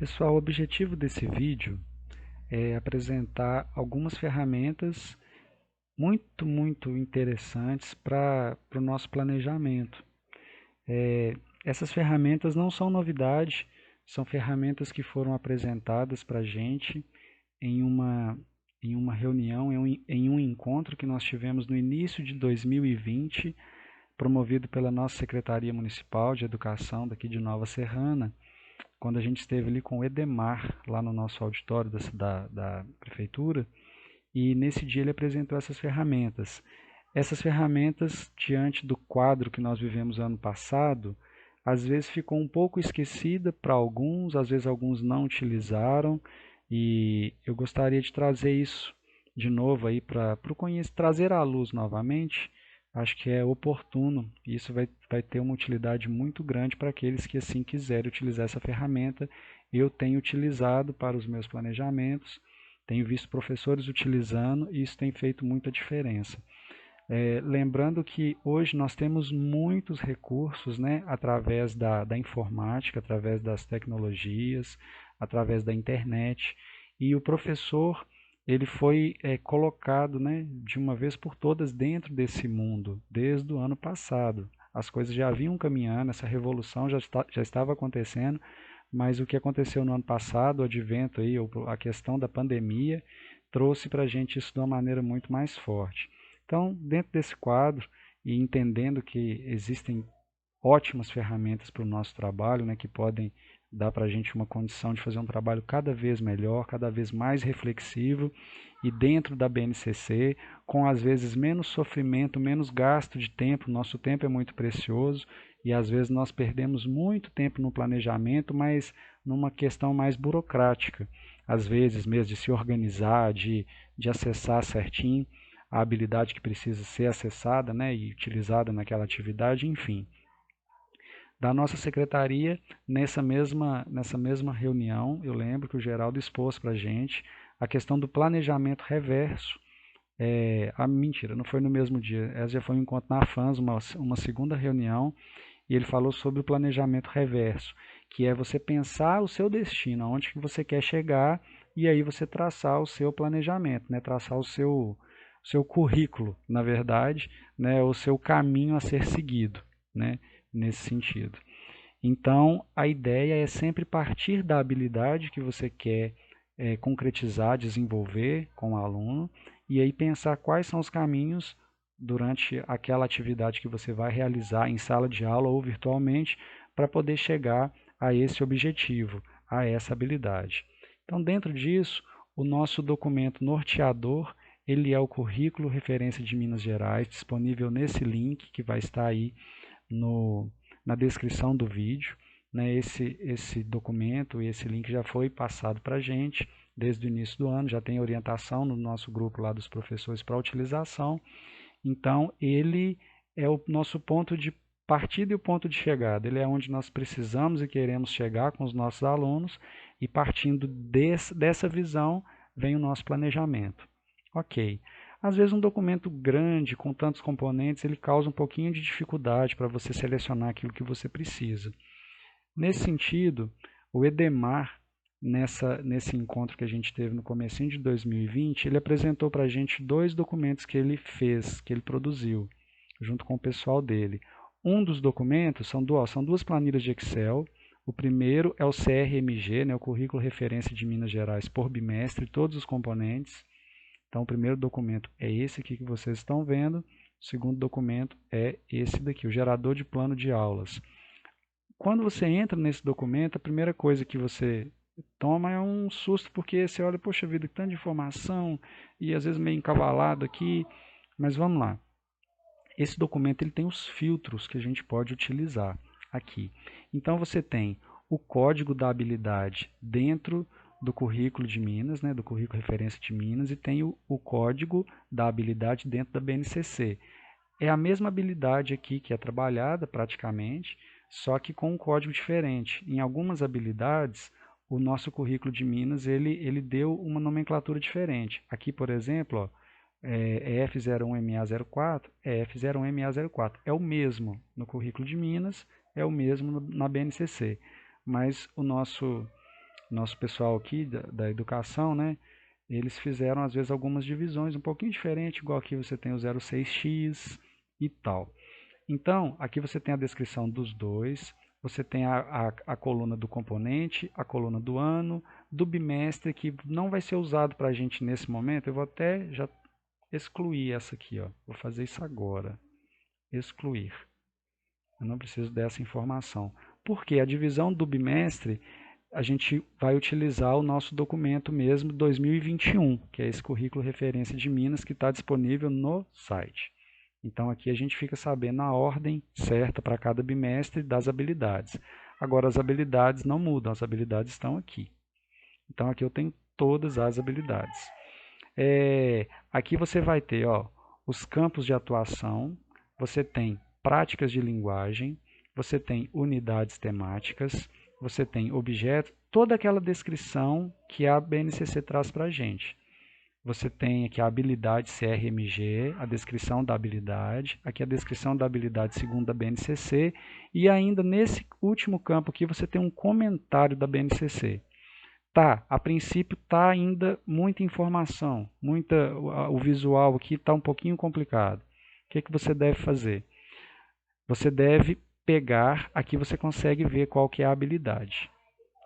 Pessoal, o objetivo desse vídeo é apresentar algumas ferramentas muito interessantes para o nosso planejamento. Essas ferramentas não são novidade, são ferramentas que foram apresentadas para a gente em uma reunião, em um encontro que nós tivemos no início de 2020, promovido pela nossa Secretaria Municipal de Educação daqui de Nova Serrana, quando a gente esteve ali com o Edemar, lá no nosso auditório da prefeitura, e nesse dia ele apresentou essas ferramentas. Essas ferramentas, diante do quadro que nós vivemos ano passado, às vezes ficou um pouco esquecida para alguns, às vezes alguns não utilizaram, e eu gostaria de trazer isso de novo aí para trazer à luz novamente. Acho que é oportuno e isso vai ter uma utilidade muito grande para aqueles que assim quiserem utilizar essa ferramenta. Eu tenho utilizado para os meus planejamentos, tenho visto professores utilizando e isso tem feito muita diferença. Lembrando que hoje nós temos muitos recursos, né, através da informática, através das tecnologias, através da internet, e o professor ele foi colocado, né, de uma vez por todas dentro desse mundo, desde o ano passado. As coisas já vinham caminhando, essa revolução já estava acontecendo, mas o que aconteceu no ano passado, o advento aí, a questão da pandemia, trouxe para a gente isso de uma maneira muito mais forte. Então, dentro desse quadro e entendendo que existem ótimas ferramentas para o nosso trabalho, né, que podem dar para a gente uma condição de fazer um trabalho cada vez melhor, cada vez mais reflexivo e dentro da BNCC, com às vezes menos sofrimento, menos gasto de tempo. Nosso tempo é muito precioso e às vezes nós perdemos muito tempo no planejamento, mas numa questão mais burocrática, às vezes mesmo de se organizar, de acessar certinho a habilidade que precisa ser acessada, né, e utilizada naquela atividade, enfim. Da nossa secretaria, nessa mesma reunião, eu lembro que o Geraldo expôs para a gente a questão do planejamento reverso. Mentira, não foi no mesmo dia, essa já foi um encontro na FANS, uma segunda reunião, e ele falou sobre o planejamento reverso, que é você pensar o seu destino, aonde que você quer chegar, e aí você traçar o seu planejamento, né? Traçar o seu currículo, na verdade, né? O seu caminho a ser seguido, né? Nesse sentido. Então, a ideia é sempre partir da habilidade que você quer concretizar, desenvolver com o aluno, e aí pensar quais são os caminhos durante aquela atividade que você vai realizar em sala de aula ou virtualmente para poder chegar a esse objetivo, a essa habilidade. Então, dentro disso, o nosso documento norteador, ele é o currículo referência de Minas Gerais, disponível nesse link que vai estar aí na descrição do vídeo. Né? Esse documento, esse link já foi passado para a gente desde o início do ano, já tem orientação no nosso grupo lá dos professores para utilização. Então, ele é o nosso ponto de partida e o ponto de chegada. Ele é onde nós precisamos e queremos chegar com os nossos alunos, e partindo dessa visão vem o nosso planejamento. Ok. Às vezes um documento grande, com tantos componentes, ele causa um pouquinho de dificuldade para você selecionar aquilo que você precisa. Nesse sentido, o Edemar, nesse encontro que a gente teve no comecinho de 2020, ele apresentou para a gente dois documentos que ele fez, que ele produziu, junto com o pessoal dele. Um dos documentos são duas planilhas de Excel. O primeiro é o CRMG, né, o Currículo Referência de Minas Gerais por bimestre, todos os componentes. Então, o primeiro documento é esse aqui que vocês estão vendo. O segundo documento é esse daqui, o gerador de plano de aulas. Quando você entra nesse documento, a primeira coisa que você toma é um susto, porque você olha, poxa vida, que tanta informação, e às vezes meio encavalado aqui, mas vamos lá. Esse documento ele tem os filtros que a gente pode utilizar aqui. Então você tem o código da habilidade dentro do currículo de Minas, né, do currículo referência de Minas, e tem o código da habilidade dentro da BNCC. É a mesma habilidade aqui que é trabalhada praticamente, só que com um código diferente. Em algumas habilidades, o nosso currículo de Minas ele deu uma nomenclatura diferente. Aqui, por exemplo, ó, é F01MA04, é F01MA04. É o mesmo no currículo de Minas, é o mesmo na BNCC. Mas nosso pessoal aqui da educação, né? Eles fizeram às vezes algumas divisões um pouquinho diferente, igual aqui você tem o 06x e tal. Então, aqui você tem a descrição dos dois, você tem a coluna do componente, a coluna do ano, do bimestre, que não vai ser usado para a gente nesse momento. Eu vou até já excluir essa aqui, ó. Vou fazer isso agora. Excluir. Eu não preciso dessa informação. Porque a divisão do bimestre, a gente vai utilizar o nosso documento mesmo 2021, que é esse currículo referência de Minas que está disponível no site. Então aqui a gente fica sabendo a ordem certa para cada bimestre das habilidades. Agora as habilidades não mudam, as habilidades estão aqui. Então aqui eu tenho todas as habilidades. Aqui você vai ter os campos de atuação, você tem práticas de linguagem, você tem unidades temáticas, você tem objetos, toda aquela descrição que a BNCC traz para a gente. Você tem aqui a habilidade CRMG, a descrição da habilidade, aqui a descrição da habilidade segundo a BNCC, e ainda nesse último campo aqui você tem um comentário da BNCC. Tá, a princípio está ainda muita informação, o visual aqui está um pouquinho complicado. O que você deve fazer? Você deve pegar, aqui você consegue ver qual que é a habilidade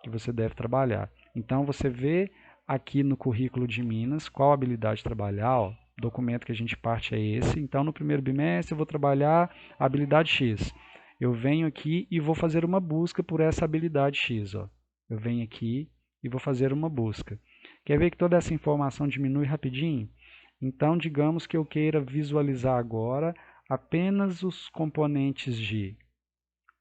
que você deve trabalhar. Então você vê aqui no currículo de Minas qual habilidade trabalhar, ó, o documento que a gente parte é esse. Então no primeiro bimestre eu vou trabalhar a habilidade X. Eu venho aqui e vou fazer uma busca por essa habilidade X. Ó. Eu venho aqui e vou fazer uma busca. Quer ver que toda essa informação diminui rapidinho? Então digamos que eu queira visualizar agora apenas os componentes de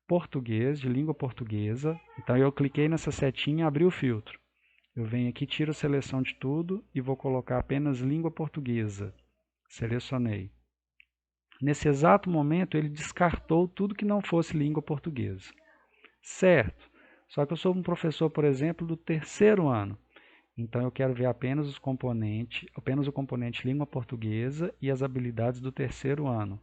português, de língua portuguesa. Então eu cliquei nessa setinha, abri o filtro. Eu venho aqui, tiro a seleção de tudo e vou colocar apenas língua portuguesa. Selecionei. Nesse exato momento ele descartou tudo que não fosse língua portuguesa. Certo. Só que eu sou um professor, por exemplo, do terceiro ano. Então eu quero ver apenas o componente língua portuguesa e as habilidades do terceiro ano.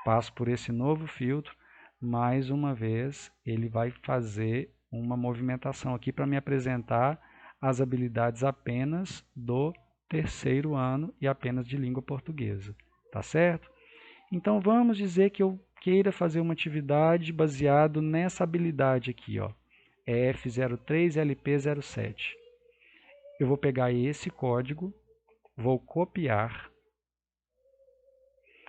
Passo por esse novo filtro. Mais uma vez, ele vai fazer uma movimentação aqui para me apresentar as habilidades apenas do terceiro ano e apenas de língua portuguesa. Tá certo? Então, vamos dizer que eu queira fazer uma atividade baseado nessa habilidade aqui, ó, F03LP07. Eu vou pegar esse código, vou copiar.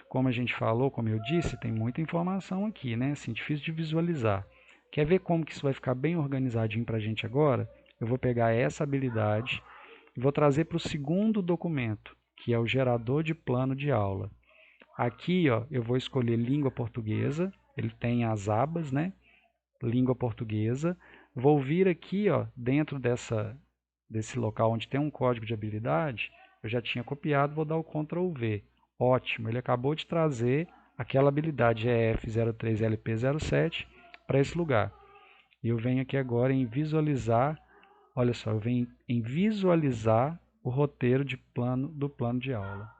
Como a gente falou, como eu disse, tem muita informação aqui, né? Assim, difícil de visualizar. Quer ver como que isso vai ficar bem organizadinho para a gente agora? Eu vou pegar essa habilidade e vou trazer para o segundo documento, que é o gerador de plano de aula. Aqui, ó, eu vou escolher língua portuguesa, ele tem as abas, né? Língua portuguesa. Vou vir aqui, ó, dentro desse local onde tem um código de habilidade, eu já tinha copiado, vou dar o Ctrl V. Ótimo, ele acabou de trazer aquela habilidade EF03LP07 para esse lugar. E eu venho aqui agora em visualizar, olha só, eu venho em visualizar o roteiro do plano de aula.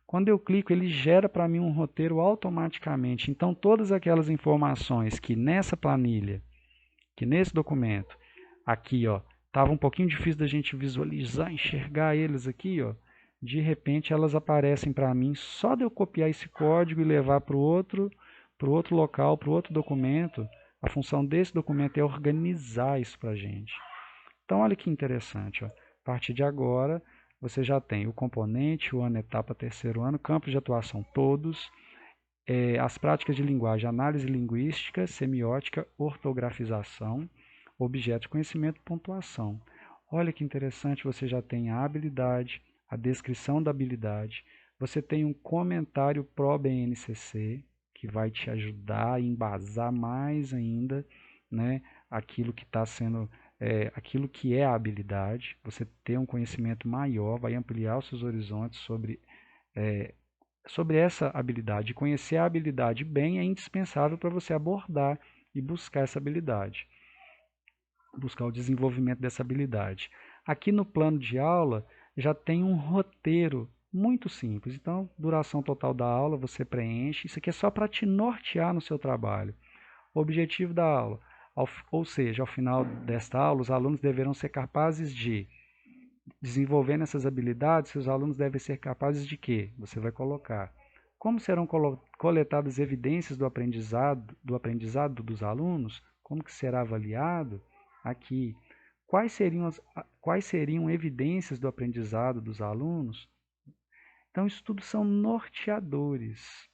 Quando eu clico, ele gera para mim um roteiro automaticamente. Então, todas aquelas informações que nessa planilha, que nesse documento, aqui, ó, estava um pouquinho difícil da gente visualizar, enxergar eles aqui, ó. De repente elas aparecem para mim só de eu copiar esse código e levar para o outro local, para o outro documento. A função desse documento é organizar isso para a gente. Então olha que interessante. Ó. A partir de agora você já tem o componente, o ano, etapa, terceiro ano, campos de atuação todos, as práticas de linguagem, análise linguística, semiótica, ortografização, objeto de conhecimento, pontuação. Olha que interessante, você já tem a habilidade, a descrição da habilidade, você tem um comentário pro BNCC, que vai te ajudar a embasar mais ainda, né, aquilo que está sendo, aquilo que é a habilidade, você ter um conhecimento maior, vai ampliar os seus horizontes sobre essa habilidade. Conhecer a habilidade bem é indispensável para você abordar e buscar essa habilidade, buscar o desenvolvimento dessa habilidade. Aqui no plano de aula já tem um roteiro muito simples. Então, duração total da aula você preenche. Isso aqui é só para te nortear no seu trabalho. O objetivo da aula: Ou seja, ao final desta aula, os alunos deverão ser capazes de, desenvolvendo essas habilidades, os alunos devem ser capazes de quê? Você vai colocar. Como serão coletadas evidências do aprendizado dos alunos? Como que será avaliado? Aqui. Quais seriam evidências do aprendizado dos alunos? Então, isso tudo são norteadores.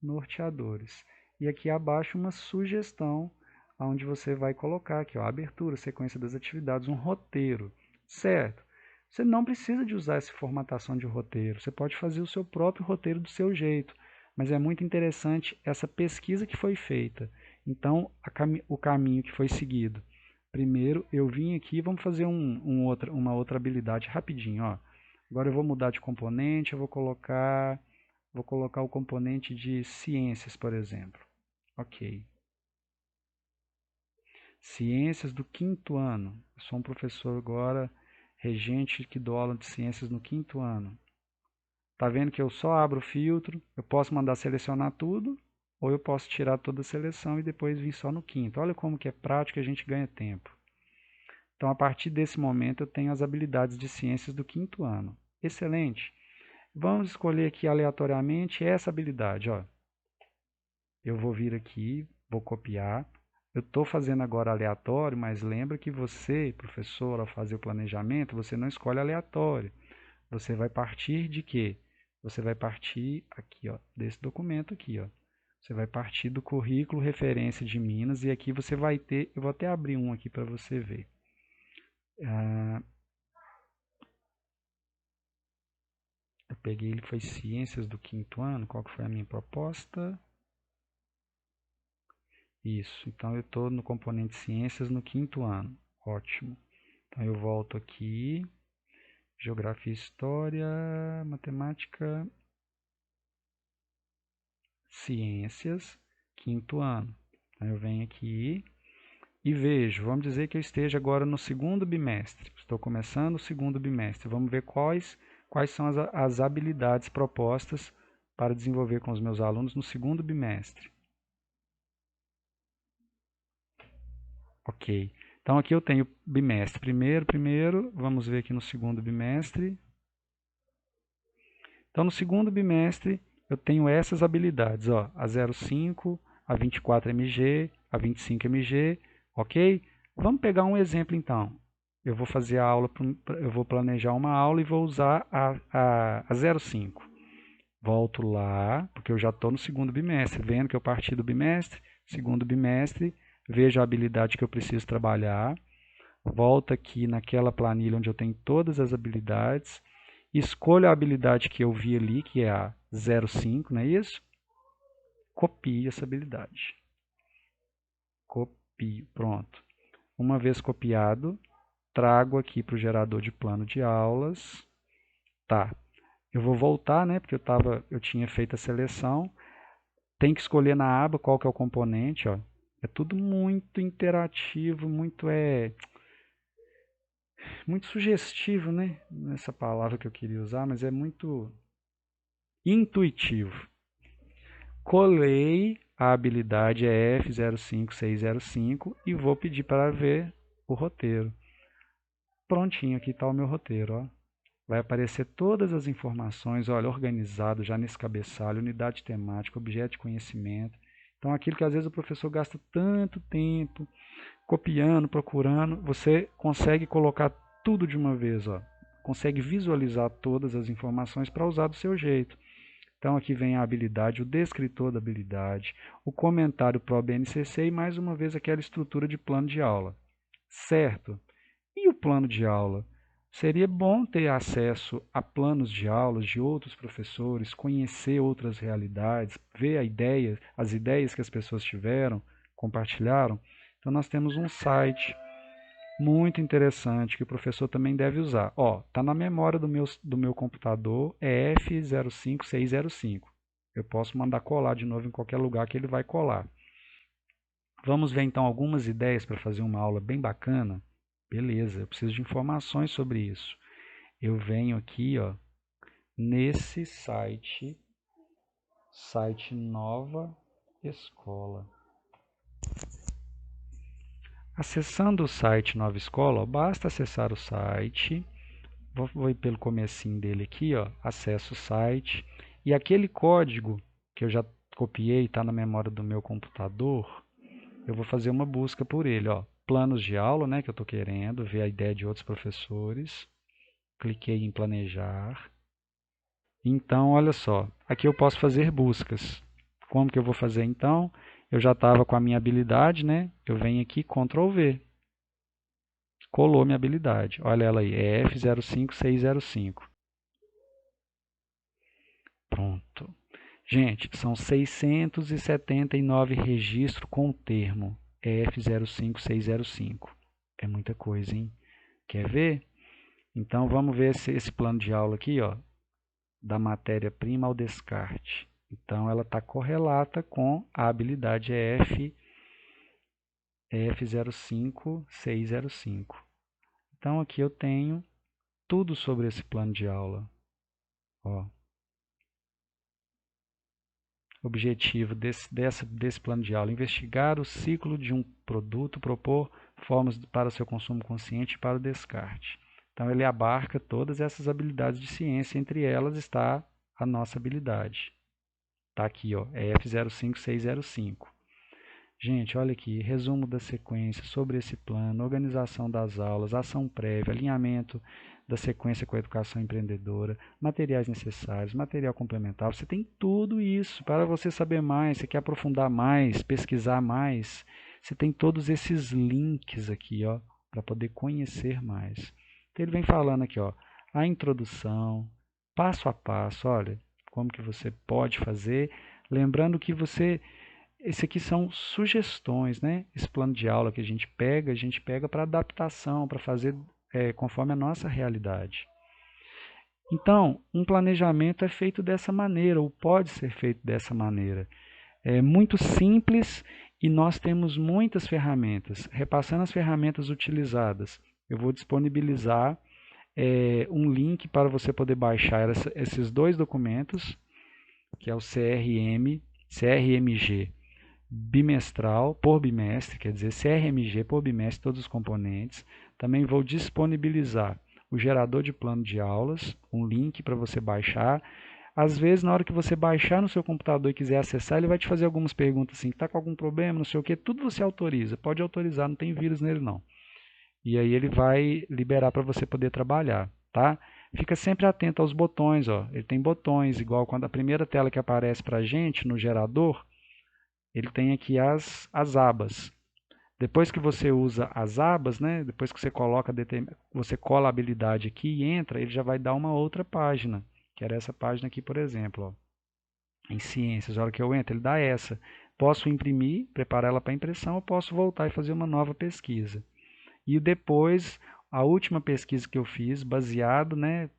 Norteadores. E aqui abaixo uma sugestão onde você vai colocar aqui, ó, a abertura, sequência das atividades, um roteiro, certo? Você não precisa de usar essa formatação de roteiro, você pode fazer o seu próprio roteiro do seu jeito, mas é muito interessante essa pesquisa que foi feita. Então, o caminho que foi seguido. Primeiro, eu vim aqui, vamos fazer uma outra habilidade rapidinho, ó. Agora eu vou mudar de componente, eu vou colocar o componente de ciências, por exemplo. Ok. Ciências do quinto ano. Eu sou um professor agora, regente que dou aula de ciências no quinto ano. Tá vendo que eu só abro o filtro, eu posso mandar selecionar tudo, ou eu posso tirar toda a seleção e depois vir só no quinto. Olha como que é prático e a gente ganha tempo. Então, a partir desse momento, eu tenho as habilidades de ciências do quinto ano. Excelente. Vamos escolher aqui aleatoriamente essa habilidade. Ó. Eu vou vir aqui, vou copiar. Eu estou fazendo agora aleatório, mas lembra que você, professor, ao fazer o planejamento, você não escolhe aleatório. Você vai partir de quê? Você vai partir aqui, ó, desse documento aqui, ó. Você vai partir do currículo referência de Minas e aqui você vai ter, eu vou até abrir um aqui para você ver. Eu peguei, ele foi ciências do quinto ano, qual que foi a minha proposta? Isso, então eu estou no componente ciências no quinto ano, ótimo. Então eu volto aqui, geografia, história, matemática, ciências, quinto ano. Então eu venho aqui e vejo, vamos dizer que eu esteja agora no segundo bimestre, estou começando o segundo bimestre, vamos ver quais são as habilidades propostas para desenvolver com os meus alunos no segundo bimestre. Ok. Então aqui eu tenho bimestre. Primeiro, vamos ver aqui no segundo bimestre. Então no segundo bimestre eu tenho essas habilidades, ó, a 05, a 24 mg, a 25 mg, ok? Vamos pegar um exemplo então. Eu vou fazer a aula, eu vou planejar uma aula e vou usar a 05. Volto lá, porque eu já estou no segundo bimestre, vendo que eu parti do bimestre, segundo bimestre, vejo a habilidade que eu preciso trabalhar, volto aqui naquela planilha onde eu tenho todas as habilidades, escolho a habilidade que eu vi ali, que é a 05, não é isso? Copio essa habilidade. Copio, pronto. Uma vez copiado, trago aqui para o gerador de plano de aulas. Tá, eu vou voltar, né, porque eu tinha feito a seleção. Tem que escolher na aba qual que é o componente, ó. É tudo muito interativo, muito sugestivo, né? Nessa palavra que eu queria usar, mas é muito intuitivo. Colei a habilidade F05605 e vou pedir para ver o roteiro. Prontinho, aqui está o meu roteiro, ó. Vai aparecer todas as informações, olha, organizado já nesse cabeçalho, unidade temática, objeto de conhecimento. Então, aquilo que às vezes o professor gasta tanto tempo copiando, procurando, você consegue colocar tudo de uma vez, ó. Consegue visualizar todas as informações para usar do seu jeito. Então aqui vem a habilidade, o descritor da habilidade, o comentário pro BNCC e mais uma vez aquela estrutura de plano de aula. Certo? E o plano de aula? Seria bom ter acesso a planos de aulas de outros professores, conhecer outras realidades, ver as ideias que as pessoas tiveram, compartilharam. Então nós temos um site muito interessante que o professor também deve usar. Ó, tá na memória do meu computador, é F05605. Eu posso mandar colar de novo em qualquer lugar que ele vai colar. Vamos ver então algumas ideias para fazer uma aula bem bacana? Beleza, eu preciso de informações sobre isso. Eu venho aqui, ó, nesse site Nova Escola. Acessando o site Nova Escola, ó, basta acessar o site. Vou ir pelo comecinho dele aqui, ó, acesso o site. E aquele código que eu já copiei, está na memória do meu computador, eu vou fazer uma busca por ele, ó. Planos de aula, né, que eu estou querendo, ver a ideia de outros professores. Cliquei em planejar. Então, olha só, aqui eu posso fazer buscas. Como que eu vou fazer então? Eu já estava com a minha habilidade, né? Eu venho aqui, Ctrl V. Colou minha habilidade. Olha ela aí, é F05605. Pronto. Gente, são 679 registros com o termo F05605. É muita coisa, hein? Quer ver? Então, vamos ver esse plano de aula aqui, ó, da matéria-prima ao descarte. Então, ela está correlata com a habilidade F05605. Então, aqui eu tenho tudo sobre esse plano de aula. Ó. Objetivo desse plano de aula: investigar o ciclo de um produto, propor formas para seu consumo consciente e para o descarte. Então, ele abarca todas essas habilidades de ciência, entre elas está a nossa habilidade. Está aqui, ó, é F05605. Gente, olha aqui, resumo da sequência sobre esse plano, organização das aulas, ação prévia, alinhamento da sequência com a educação empreendedora, materiais necessários, material complementar. Você tem tudo isso para você saber mais, você quer aprofundar mais, pesquisar mais. Você tem todos esses links aqui, ó, para poder conhecer mais. Então, ele vem falando aqui, ó, a introdução, passo a passo, olha, como que você pode fazer, lembrando que esse aqui são sugestões, né? Esse plano de aula que a gente pega para adaptação, para fazer conforme a nossa realidade. Então, um planejamento é feito dessa maneira, ou pode ser feito dessa maneira. É muito simples e nós temos muitas ferramentas. Repassando as ferramentas utilizadas, eu vou disponibilizar um link para você poder baixar esses dois documentos, que é o CRMG bimestral por bimestre, quer dizer, CRMG por bimestre, todos os componentes. Também vou disponibilizar o gerador de plano de aulas, um link para você baixar. Às vezes, na hora que você baixar no seu computador e quiser acessar, ele vai te fazer algumas perguntas assim, está com algum problema, não sei o que, tudo você autoriza, pode autorizar, não tem vírus nele não. E aí ele vai liberar para você poder trabalhar, tá? Fica sempre atento aos botões, ó. Ele tem botões, igual quando a primeira tela que aparece para a gente no gerador, ele tem aqui as abas. Depois que você usa as abas, né, depois que você cola a habilidade aqui e entra, ele já vai dar uma outra página, que era essa página aqui, por exemplo, ó, em ciências. A hora que eu entro, ele dá essa. Posso imprimir, preparar ela para impressão, ou posso voltar e fazer uma nova pesquisa. E depois, a última pesquisa que eu fiz, baseado, né,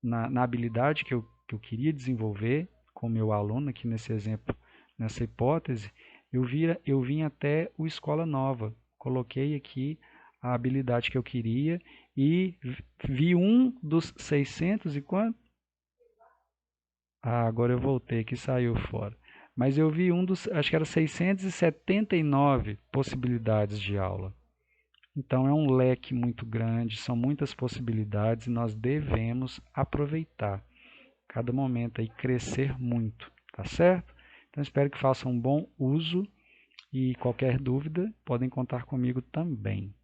na habilidade que eu queria desenvolver com o meu aluno, aqui nesse exemplo, nessa hipótese, eu vim até o Escola Nova, coloquei aqui a habilidade que eu queria e vi um dos 600 e quanto? Ah, agora eu voltei que saiu fora. Mas eu vi um dos, acho que era 679 possibilidades de aula. Então é um leque muito grande, são muitas possibilidades e nós devemos aproveitar cada momento aí, crescer muito, tá certo? Então espero que façam um bom uso e qualquer dúvida podem contar comigo também.